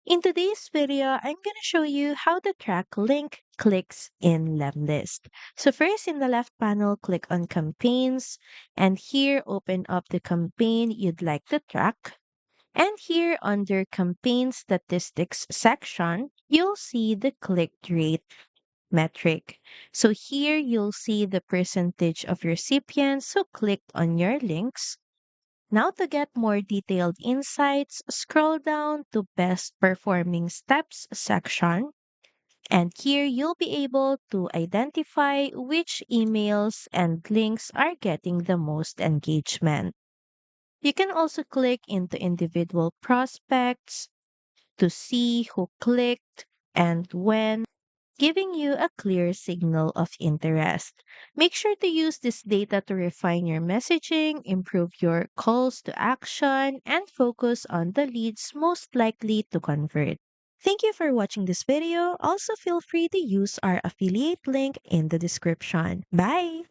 In today's video, I'm going to show you how to track link clicks in Lemlist. So first in the left panel, click on campaigns and here open up the campaign you'd like to track. And here under campaign statistics section, you'll see the click rate metric. So here you'll see the percentage of recipients who clicked on your links. Now, to get more detailed insights, scroll down to Best Performing Steps section, and here you'll be able to identify which emails and links are getting the most engagement. You can also click into individual prospects to see who clicked and when, giving you a clear signal of interest. Make sure to use this data to refine your messaging, improve your calls to action, and focus on the leads most likely to convert. Thank you for watching this video. Also, feel free to use our affiliate link in the description. Bye!